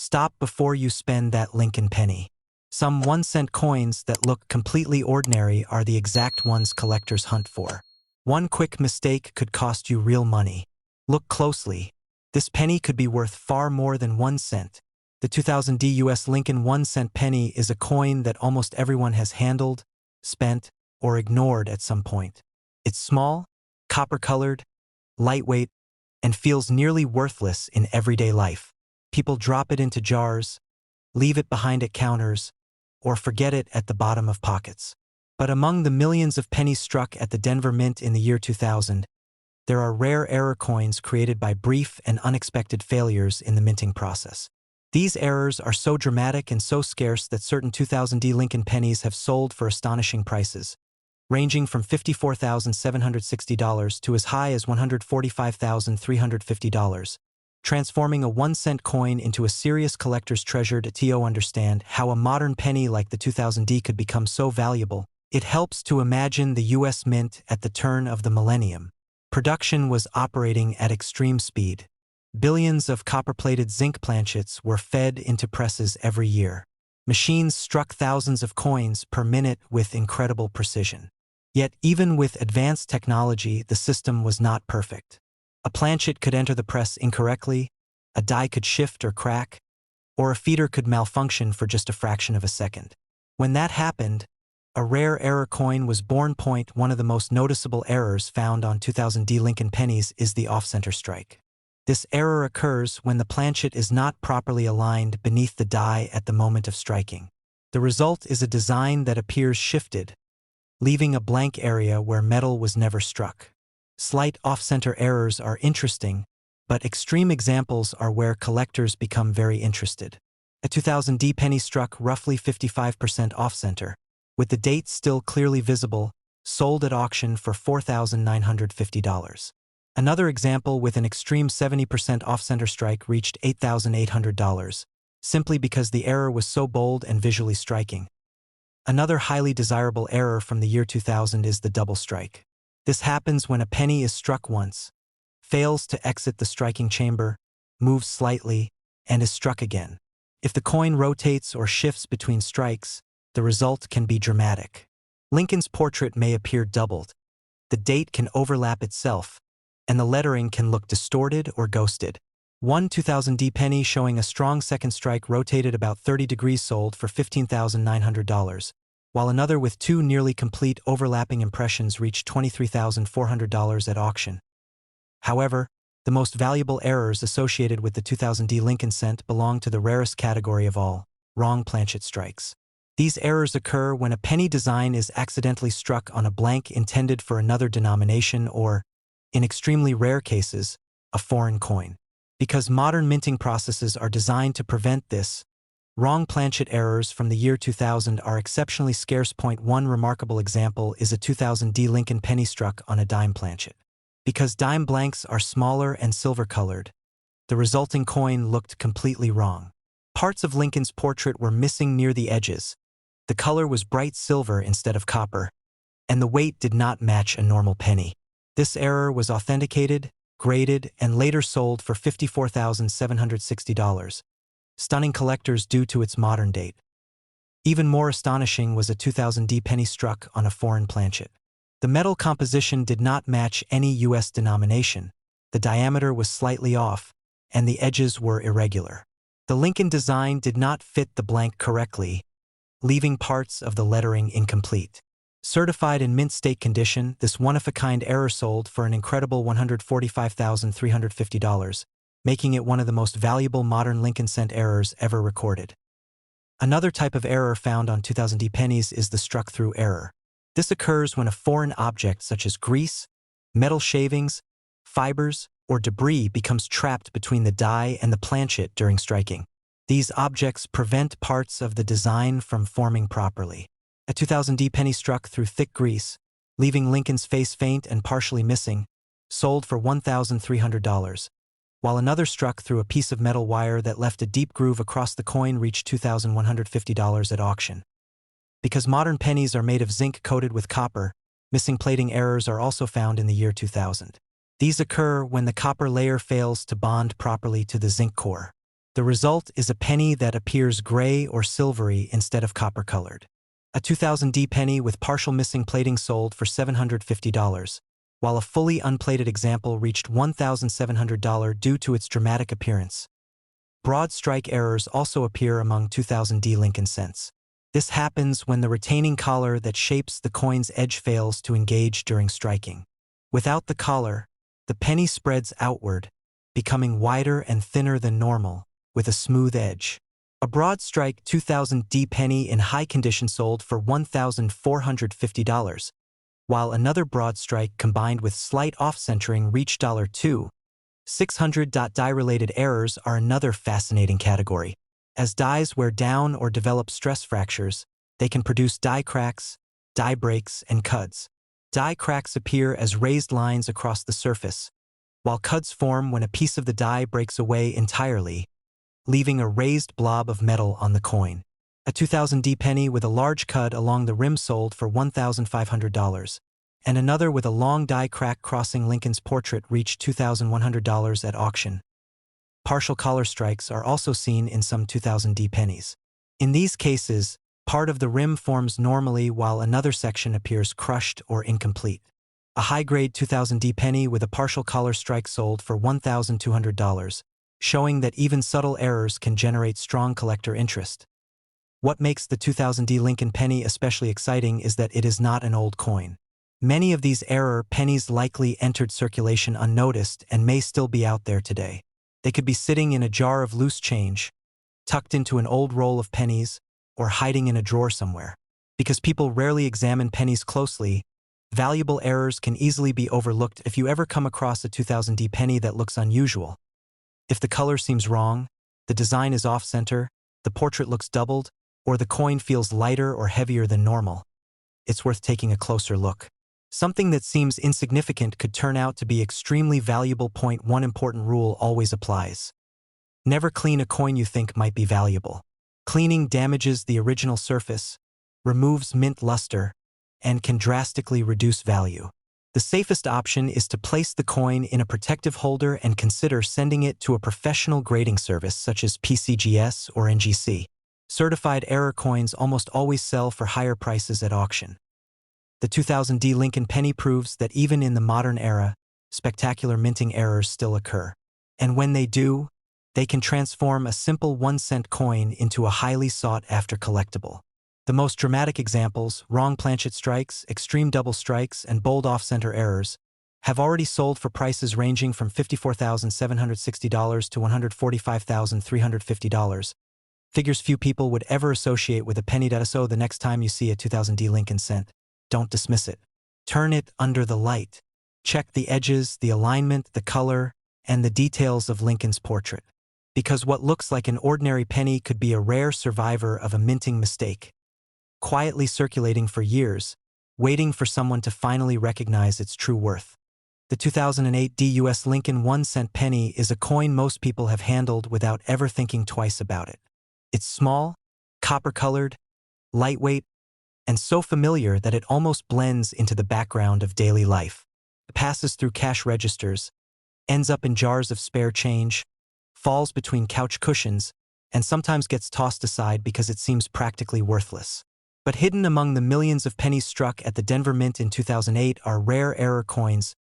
Stop before you spend that Lincoln penny. Some 1-cent coins that look completely ordinary are the exact ones collectors hunt for. One quick mistake could cost you real money. Look closely. This penny could be worth far more than 1 cent. The 2000 US Lincoln 1-cent penny is a coin that almost everyone has handled, spent, or ignored at some point. It's small, copper-colored, lightweight, and feels nearly worthless in everyday life. People drop it into jars, leave it behind at counters, or forget it at the bottom of pockets. But among the millions of pennies struck at the Denver Mint in the year 2000, there are rare error coins created by brief and unexpected failures in the minting process. These errors are so dramatic and so scarce that certain 2000 Lincoln pennies have sold for astonishing prices, ranging from $54,760 to as high as $145,350. Transforming a 1-cent coin into a serious collector's treasure. To understand how a modern penny like the 2000 could become so valuable, it helps to imagine the US Mint at the turn of the millennium. Production was operating at extreme speed. Billions of copper-plated zinc planchets were fed into presses every year. Machines struck thousands of coins per minute with incredible precision. Yet even with advanced technology, the system was not perfect. A planchet could enter the press incorrectly, a die could shift or crack, or a feeder could malfunction for just a fraction of a second. When that happened, a rare error coin was born. One of the most noticeable errors found on 2000 Lincoln pennies is the off-center strike. This error occurs when the planchet is not properly aligned beneath the die at the moment of striking. The result is a design that appears shifted, leaving a blank area where metal was never struck. Slight off-center errors are interesting, but extreme examples are where collectors become very interested. A 2000 penny struck roughly 55% off-center, with the date still clearly visible, sold at auction for $4,950. Another example with an extreme 70% off-center strike reached $8,800, simply because the error was so bold and visually striking. Another highly desirable error from the year 2000 is the double strike. This happens when a penny is struck once, fails to exit the striking chamber, moves slightly, and is struck again. If the coin rotates or shifts between strikes, the result can be dramatic. Lincoln's portrait may appear doubled, the date can overlap itself, and the lettering can look distorted or ghosted. One 2000 penny showing a strong second strike rotated about 30 degrees sold for $15,900, while another with two nearly complete overlapping impressions reached $23,400 at auction. However, the most valuable errors associated with the 2000 Lincoln cent belong to the rarest category of all: wrong planchet strikes. These errors occur when a penny design is accidentally struck on a blank intended for another denomination or, in extremely rare cases, a foreign coin. Because modern minting processes are designed to prevent this, wrong planchet errors from the year 2000 are exceptionally scarce. One remarkable example is a 2000 Lincoln penny struck on a dime planchet. Because dime blanks are smaller and silver-colored, the resulting coin looked completely wrong. Parts of Lincoln's portrait were missing near the edges, the color was bright silver instead of copper, and the weight did not match a normal penny. This error was authenticated, graded, and later sold for $54,760, stunning collectors due to its modern date. Even more astonishing was a 2000 penny struck on a foreign planchet. The metal composition did not match any US denomination, the diameter was slightly off, and the edges were irregular. The Lincoln design did not fit the blank correctly, leaving parts of the lettering incomplete. Certified in mint state condition, this one-of-a-kind error sold for an incredible $145,350, making it one of the most valuable modern Lincoln cent errors ever recorded. Another type of error found on 2000 pennies is the struck-through error. This occurs when a foreign object such as grease, metal shavings, fibers, or debris becomes trapped between the die and the planchet during striking. These objects prevent parts of the design from forming properly. A 2000 penny struck through thick grease, leaving Lincoln's face faint and partially missing, sold for $1,300, while another struck through a piece of metal wire that left a deep groove across the coin reached $2,150 at auction. Because modern pennies are made of zinc coated with copper, missing plating errors are also found in the year 2000. These occur when the copper layer fails to bond properly to the zinc core. The result is a penny that appears gray or silvery instead of copper-colored. A 2000D penny with partial missing plating sold for $750, while a fully unplated example reached $1,700 due to its dramatic appearance. Broad strike errors also appear among 2000D Lincoln cents. This happens when the retaining collar that shapes the coin's edge fails to engage during striking. Without the collar, the penny spreads outward, becoming wider and thinner than normal, with a smooth edge. A broad strike 2000D penny in high condition sold for $1,450, while another broad strike combined with slight off-centering reached $2,600. Die-related errors are another fascinating category. As dies wear down or develop stress fractures, they can produce die cracks, die breaks, and cuds. Die cracks appear as raised lines across the surface, while cuds form when a piece of the die breaks away entirely, leaving a raised blob of metal on the coin. A 2000D penny with a large cud along the rim sold for $1,500, and another with a long die crack crossing Lincoln's portrait reached $2,100 at auction. Partial collar strikes are also seen in some 2000D pennies. In these cases, part of the rim forms normally while another section appears crushed or incomplete. A high-grade 2000D penny with a partial collar strike sold for $1,200, showing that even subtle errors can generate strong collector interest. What makes the 2000D Lincoln penny especially exciting is that it is not an old coin. Many of these error pennies likely entered circulation unnoticed and may still be out there today. They could be sitting in a jar of loose change, tucked into an old roll of pennies, or hiding in a drawer somewhere. Because people rarely examine pennies closely, valuable errors can easily be overlooked. If you ever come across a 2000D penny that looks unusual, if the color seems wrong, the design is off-center, the portrait looks doubled, or the coin feels lighter or heavier than normal, it's worth taking a closer look. Something that seems insignificant could turn out to be extremely valuable. One important rule always applies. Never clean a coin you think might be valuable. Cleaning damages the original surface, removes mint luster, and can drastically reduce value. The safest option is to place the coin in a protective holder and consider sending it to a professional grading service such as PCGS or NGC. Certified error coins almost always sell for higher prices at auction. The 2000D Lincoln penny proves that even in the modern era, spectacular minting errors still occur. And when they do, they can transform a simple 1-cent coin into a highly sought-after collectible. The most dramatic examples, wrong planchet strikes, extreme double strikes, and bold off-center errors, have already sold for prices ranging from $54,760 to $145,350, figures few people would ever associate with a penny. So the next time you see a 2000D Lincoln cent, don't dismiss it. Turn it under the light. Check the edges, the alignment, the color, and the details of Lincoln's portrait. Because what looks like an ordinary penny could be a rare survivor of a minting mistake, quietly circulating for years, waiting for someone to finally recognize its true worth. The 2008 US Lincoln 1-cent penny is a coin most people have handled without ever thinking twice about it. It's small, copper-colored, lightweight, and so familiar that it almost blends into the background of daily life. It passes through cash registers, ends up in jars of spare change, falls between couch cushions, and sometimes gets tossed aside because it seems practically worthless. But hidden among the millions of pennies struck at the Denver Mint in 2008 are rare error coins,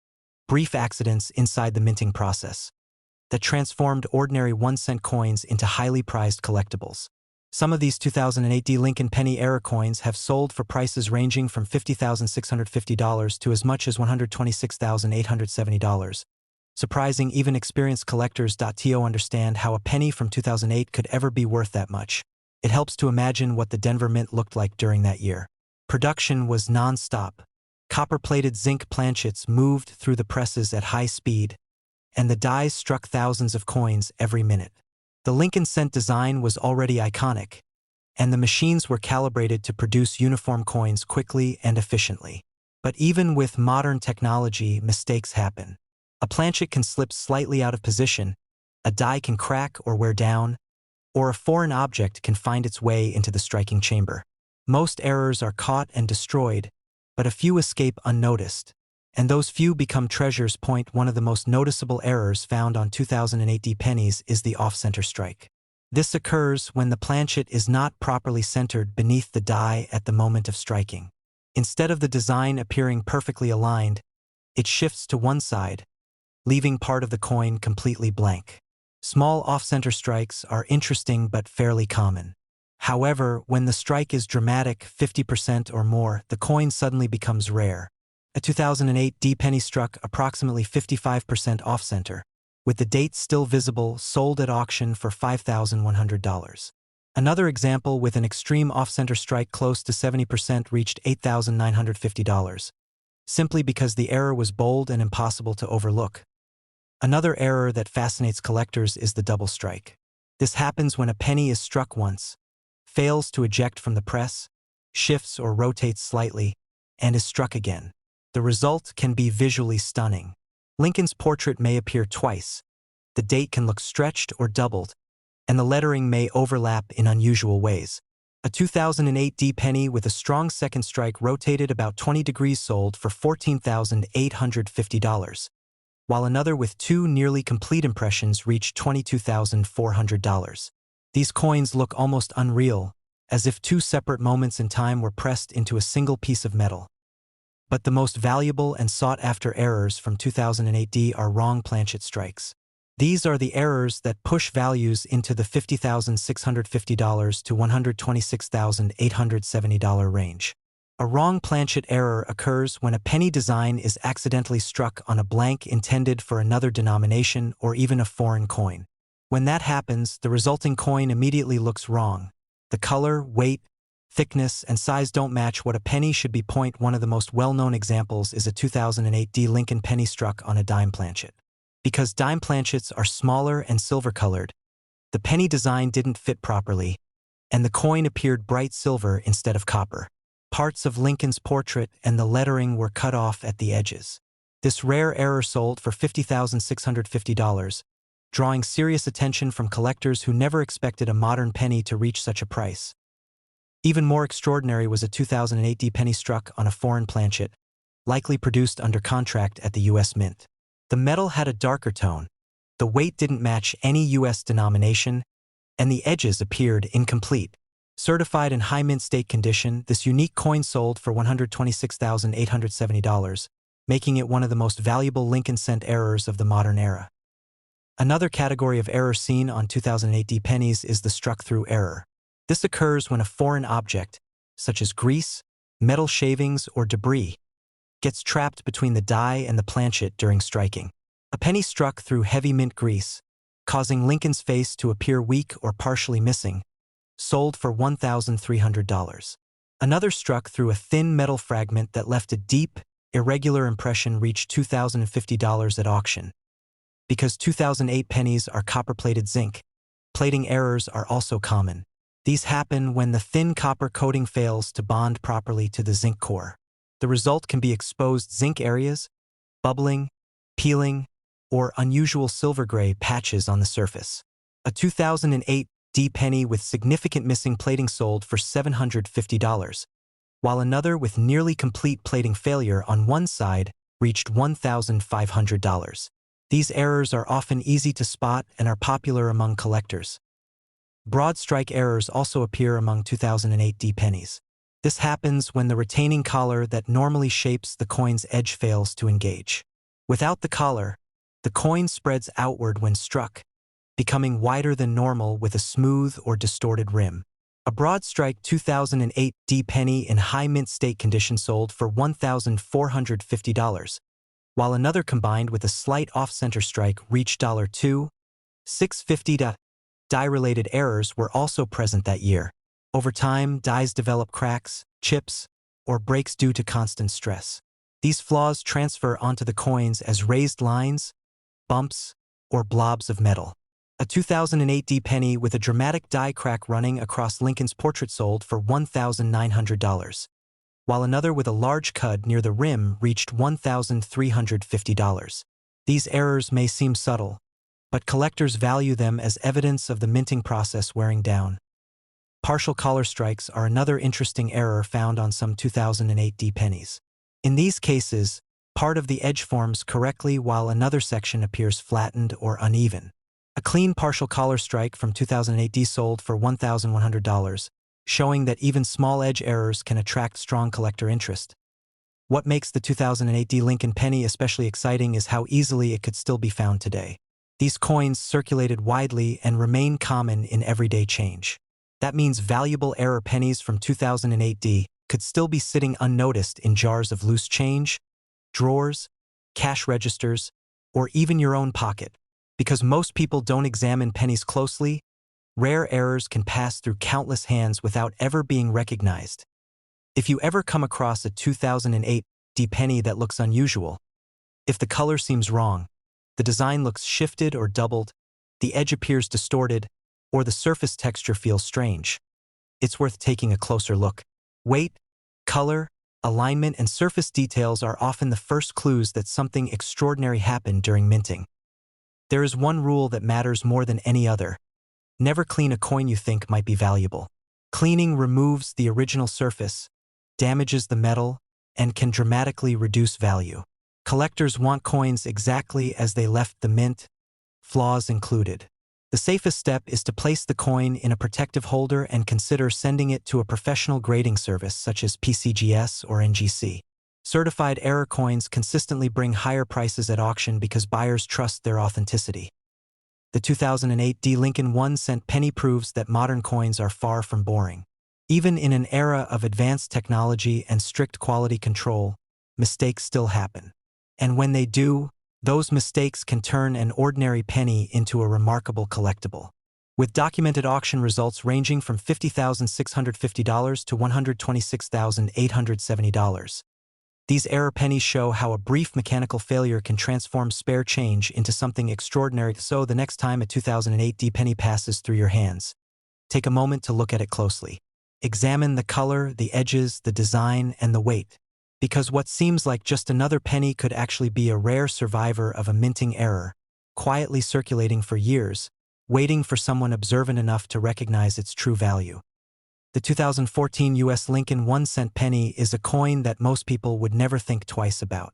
brief accidents inside the minting process, that transformed ordinary 1-cent coins into highly prized collectibles. Some of these 2008 Lincoln penny error coins have sold for prices ranging from $50,650 to as much as $126,870. Surprising even experienced collectors. To understand how a penny from 2008 could ever be worth that much, it helps to imagine what the Denver Mint looked like during that year. Production was non-stop. Copper-plated zinc planchets moved through the presses at high speed, and the dies struck thousands of coins every minute. The Lincoln cent design was already iconic, and the machines were calibrated to produce uniform coins quickly and efficiently. But even with modern technology, mistakes happen. A planchet can slip slightly out of position, a die can crack or wear down, or a foreign object can find its way into the striking chamber. Most errors are caught and destroyed, but a few escape unnoticed, and those few become treasures. One of the most noticeable errors found on 2008 pennies is the off-center strike. This occurs when the planchet is not properly centered beneath the die at the moment of striking. Instead of the design appearing perfectly aligned, it shifts to one side, leaving part of the coin completely blank. Small off-center strikes are interesting but fairly common. However, when the strike is dramatic, 50% or more, the coin suddenly becomes rare. A 2008 D-penny struck approximately 55% off-center, with the date still visible, sold at auction for $5,100. Another example with an extreme off-center strike close to 70% reached $8,950, simply because the error was bold and impossible to overlook. Another error that fascinates collectors is the double strike. This happens when a penny is struck once, fails to eject from the press, shifts or rotates slightly, and is struck again. The result can be visually stunning. Lincoln's portrait may appear twice, the date can look stretched or doubled, and the lettering may overlap in unusual ways. A 2008 D-penny with a strong second strike rotated about 20 degrees sold for $14,850, while another with two nearly complete impressions reached $22,400. These coins look almost unreal, as if two separate moments in time were pressed into a single piece of metal. But the most valuable and sought-after errors from 2008 D are wrong planchet strikes. These are the errors that push values into the $50,650 to $126,870 range. A wrong planchet error occurs when a penny design is accidentally struck on a blank intended for another denomination or even a foreign coin. When that happens, the resulting coin immediately looks wrong. The color, weight, thickness, and size don't match what a penny should be. One of the most well-known examples is a 2008 D Lincoln penny struck on a dime planchet. Because dime planchets are smaller and silver-colored, the penny design didn't fit properly, and the coin appeared bright silver instead of copper. Parts of Lincoln's portrait and the lettering were cut off at the edges. This rare error sold for $50,650, drawing serious attention from collectors who never expected a modern penny to reach such a price. Even more extraordinary was a 2008 D penny struck on a foreign planchet, likely produced under contract at the U.S. Mint. The metal had a darker tone, the weight didn't match any U.S. denomination, and the edges appeared incomplete. Certified in high mint state condition, this unique coin sold for $126,870, making it one of the most valuable Lincoln cent errors of the modern era. Another category of error seen on 2008 D pennies is the struck-through error. This occurs when a foreign object, such as grease, metal shavings, or debris, gets trapped between the die and the planchet during striking. A penny struck through heavy mint grease, causing Lincoln's face to appear weak or partially missing, sold for $1,300. Another struck through a thin metal fragment that left a deep, irregular impression reached $2,050 at auction. Because 2008 pennies are copper-plated zinc, plating errors are also common. These happen when the thin copper coating fails to bond properly to the zinc core. The result can be exposed zinc areas, bubbling, peeling, or unusual silver-gray patches on the surface. A 2008 D penny with significant missing plating sold for $750, while another with nearly complete plating failure on one side reached $1,500. These errors are often easy to spot and are popular among collectors. Broad strike errors also appear among 2008 D pennies. This happens when the retaining collar that normally shapes the coin's edge fails to engage. Without the collar, the coin spreads outward when struck, becoming wider than normal with a smooth or distorted rim. A broad strike 2008 D penny in high mint state condition sold for $1,450, while another combined with a slight off-center strike reached $2,650. Die-related errors were also present that year. Over time, dies develop cracks, chips, or breaks due to constant stress. These flaws transfer onto the coins as raised lines, bumps, or blobs of metal. A 2008 D penny with a dramatic die crack running across Lincoln's portrait sold for $1,900, while another with a large cud near the rim reached $1,350. These errors may seem subtle, but collectors value them as evidence of the minting process wearing down. Partial collar strikes are another interesting error found on some 2008 D pennies. In these cases, part of the edge forms correctly while another section appears flattened or uneven. A clean partial collar strike from 2008D sold for $1,100, showing that even small edge errors can attract strong collector interest. What makes the 2008D Lincoln penny especially exciting is how easily it could still be found today. These coins circulated widely and remain common in everyday change. That means valuable error pennies from 2008D could still be sitting unnoticed in jars of loose change, drawers, cash registers, or even your own pocket. Because most people don't examine pennies closely, rare errors can pass through countless hands without ever being recognized. If you ever come across a 2008D penny that looks unusual, if the color seems wrong, the design looks shifted or doubled, the edge appears distorted, or the surface texture feels strange, it's worth taking a closer look. Weight, color, alignment, and surface details are often the first clues that something extraordinary happened during minting. There is one rule that matters more than any other. Never clean a coin you think might be valuable. Cleaning removes the original surface, damages the metal, and can dramatically reduce value. Collectors want coins exactly as they left the mint, flaws included. The safest step is to place the coin in a protective holder and consider sending it to a professional grading service such as PCGS or NGC. Certified error coins consistently bring higher prices at auction because buyers trust their authenticity. The 2008D Lincoln 1-cent penny proves that modern coins are far from boring. Even in an era of advanced technology and strict quality control, mistakes still happen. And when they do, those mistakes can turn an ordinary penny into a remarkable collectible. With documented auction results ranging from $50,650 to $126,870. These error pennies show how a brief mechanical failure can transform spare change into something extraordinary. So the next time a 2008D penny passes through your hands, take a moment to look at it closely. Examine the color, the edges, the design, and the weight. Because what seems like just another penny could actually be a rare survivor of a minting error, quietly circulating for years, waiting for someone observant enough to recognize its true value. The 2014 U.S. Lincoln 1-cent penny is a coin that most people would never think twice about.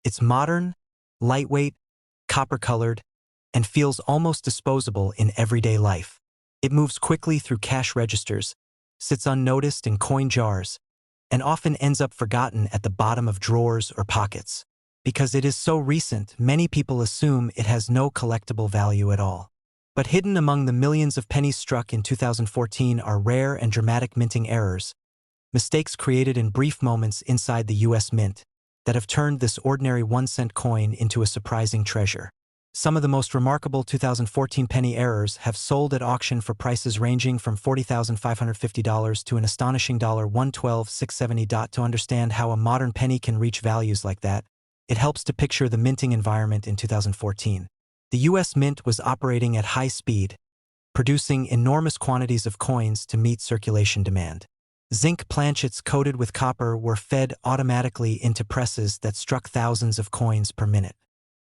It's modern, lightweight, copper-colored, and feels almost disposable in everyday life. It moves quickly through cash registers, sits unnoticed in coin jars, and often ends up forgotten at the bottom of drawers or pockets. Because it is so recent, many people assume it has no collectible value at all. But hidden among the millions of pennies struck in 2014 are rare and dramatic minting errors, mistakes created in brief moments inside the U.S. Mint, that have turned this ordinary 1-cent coin into a surprising treasure. Some of the most remarkable 2014 penny errors have sold at auction for prices ranging from $40,550 to an astonishing $112,670. To understand how a modern penny can reach values like that, it helps to picture the minting environment in 2014. The U.S. Mint was operating at high speed, producing enormous quantities of coins to meet circulation demand. Zinc planchets coated with copper were fed automatically into presses that struck thousands of coins per minute.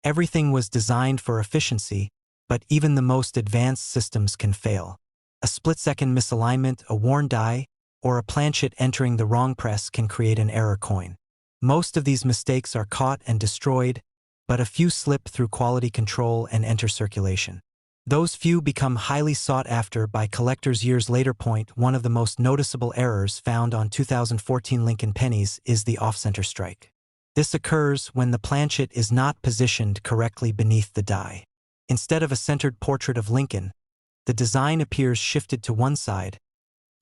Everything was designed for efficiency, but even the most advanced systems can fail. A split-second misalignment, a worn die, or a planchet entering the wrong press can create an error coin. Most of these mistakes are caught and destroyed, but a few slip through quality control and enter circulation. Those few become highly sought after by collectors years later. One of the most noticeable errors found on 2014 Lincoln pennies is the off-center strike. This occurs when the planchet is not positioned correctly beneath the die. Instead of a centered portrait of Lincoln, the design appears shifted to one side,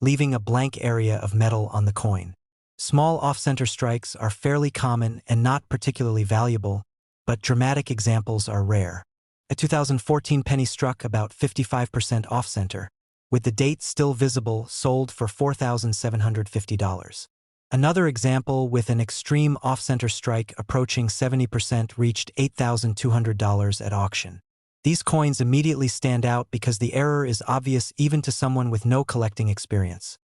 leaving a blank area of metal on the coin. Small off-center strikes are fairly common and not particularly valuable, but dramatic examples are rare. A 2014 penny struck about 55% off-center, with the date still visible, sold for $4,750. Another example with an extreme off-center strike approaching 70% reached $8,200 at auction. These coins immediately stand out because the error is obvious even to someone with no collecting experience.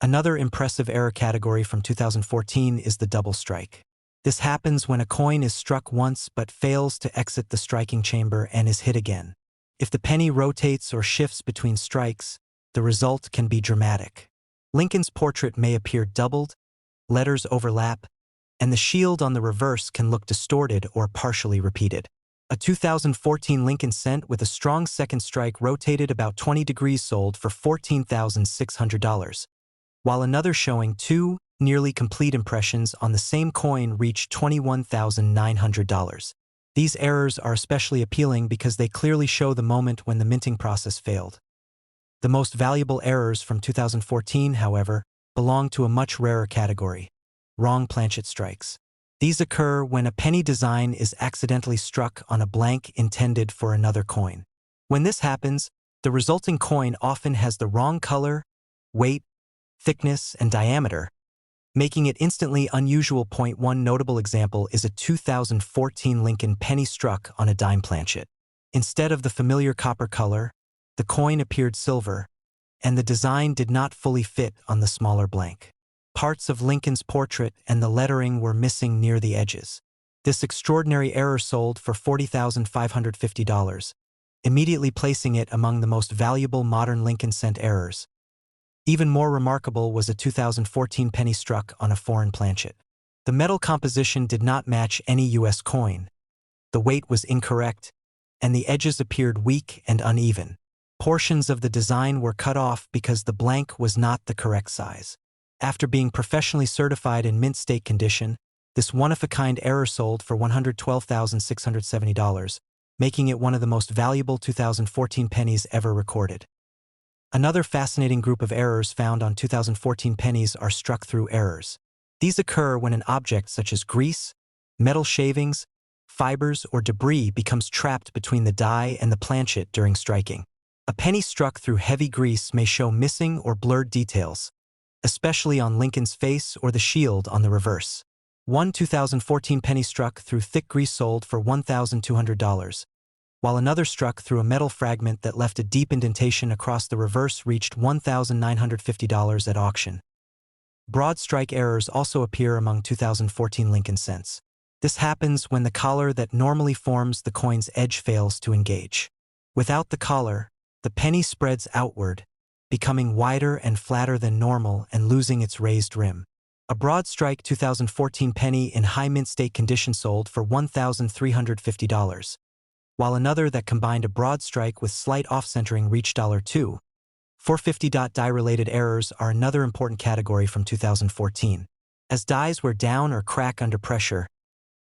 Another impressive error category from 2014 is the double strike. This happens when a coin is struck once but fails to exit the striking chamber and is hit again. If the penny rotates or shifts between strikes, the result can be dramatic. Lincoln's portrait may appear doubled, letters overlap, and the shield on the reverse can look distorted or partially repeated. A 2014 Lincoln Cent with a strong second strike rotated about 20 degrees sold for $14,600, while another showing two nearly complete impressions on the same coin reached $21,900. These errors are especially appealing because they clearly show the moment when the minting process failed. The most valuable errors from 2014, however, belong to a much rarer category: wrong planchet strikes. These occur when a penny design is accidentally struck on a blank intended for another coin. When this happens, the resulting coin often has the wrong color, weight, thickness, and diameter, making it instantly unusual. One notable example is a 2014 Lincoln penny struck on a dime planchet. Instead of the familiar copper color, the coin appeared silver, and the design did not fully fit on the smaller blank. Parts of Lincoln's portrait and the lettering were missing near the edges. This extraordinary error sold for $40,550, immediately placing it among the most valuable modern Lincoln Cent errors. Even more remarkable was a 2014 penny struck on a foreign planchet. The metal composition did not match any U.S. coin. The weight was incorrect, and the edges appeared weak and uneven. Portions of the design were cut off because the blank was not the correct size. After being professionally certified in mint state condition, this one-of-a-kind error sold for $112,670, making it one of the most valuable 2014 pennies ever recorded. Another fascinating group of errors found on 2014 pennies are struck-through errors. These occur when an object such as grease, metal shavings, fibers, or debris becomes trapped between the die and the planchet during striking. A penny struck through heavy grease may show missing or blurred details, especially on Lincoln's face or the shield on the reverse. One 2014 penny struck through thick grease sold for $1,200, while another struck through a metal fragment that left a deep indentation across the reverse reached $1,950 at auction. Broad strike errors also appear among 2014 Lincoln Cents. This happens when the collar that normally forms the coin's edge fails to engage. Without the collar, the penny spreads outward, becoming wider and flatter than normal and losing its raised rim. A broad strike 2014 penny in high mint state condition sold for $1,350. While another that combined a broad strike with slight off-centering reached $2,450. Die-related errors are another important category from 2014. As dies wear down or crack under pressure,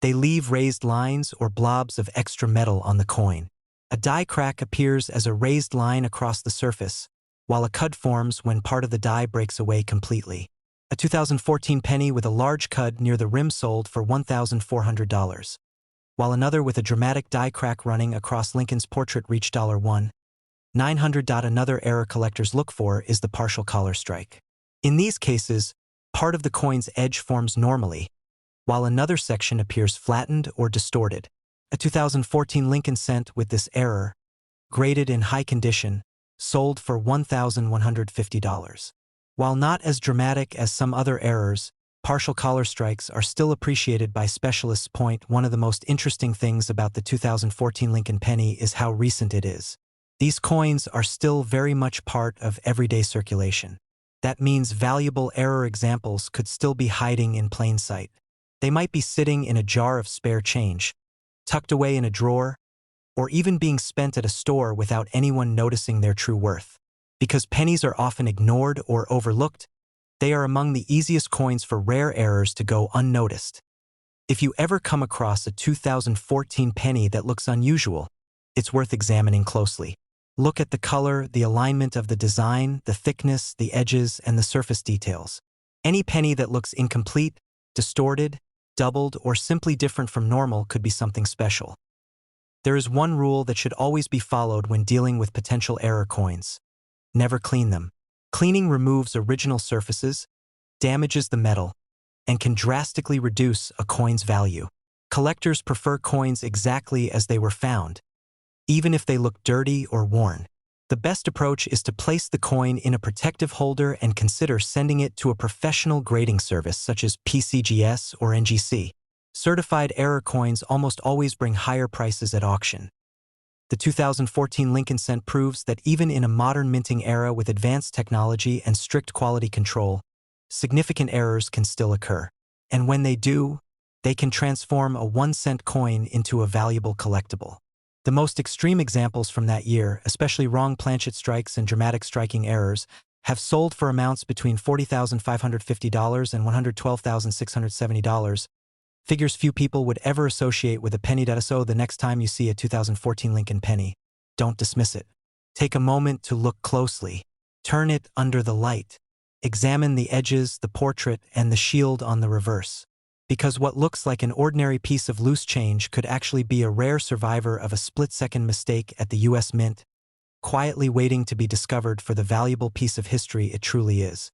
they leave raised lines or blobs of extra metal on the coin. A die crack appears as a raised line across the surface, while a cud forms when part of the die breaks away completely. A 2014 penny with a large cud near the rim sold for $1,400. While another with a dramatic die crack running across Lincoln's portrait reached $1,900. Another error collectors look for is the partial collar strike. In these cases, part of the coin's edge forms normally, while another section appears flattened or distorted. A 2014 Lincoln Cent with this error, graded in high condition, sold for $1,150. While not as dramatic as some other errors, partial collar strikes are still appreciated by specialists. One of the most interesting things about the 2014 Lincoln penny is how recent it is. These coins are still very much part of everyday circulation. That means valuable error examples could still be hiding in plain sight. They might be sitting in a jar of spare change, tucked away in a drawer, or even being spent at a store without anyone noticing their true worth. Because pennies are often ignored or overlooked, they are among the easiest coins for rare errors to go unnoticed. If you ever come across a 2014 penny that looks unusual, it's worth examining closely. Look at the color, the alignment of the design, the thickness, the edges, and the surface details. Any penny that looks incomplete, distorted, doubled, or simply different from normal could be something special. There is one rule that should always be followed when dealing with potential error coins: never clean them. Cleaning removes original surfaces, damages the metal, and can drastically reduce a coin's value. Collectors prefer coins exactly as they were found, even if they look dirty or worn. The best approach is to place the coin in a protective holder and consider sending it to a professional grading service such as PCGS or NGC. Certified error coins almost always bring higher prices at auction. The 2014 Lincoln Cent proves that even in a modern minting era with advanced technology and strict quality control, significant errors can still occur. And when they do, They can transform a 1-cent coin into a valuable collectible. The most extreme examples from that year, especially wrong planchet strikes and dramatic striking errors, have sold for amounts between $40,550 and $112,670, figures few people would ever associate with a penny. So the next time you see a 2014 Lincoln penny, don't dismiss it. Take a moment to look closely. Turn it under the light. Examine the edges, the portrait, and the shield on the reverse. Because what looks like an ordinary piece of loose change could actually be a rare survivor of a split-second mistake at the U.S. Mint, quietly waiting to be discovered for the valuable piece of history it truly is.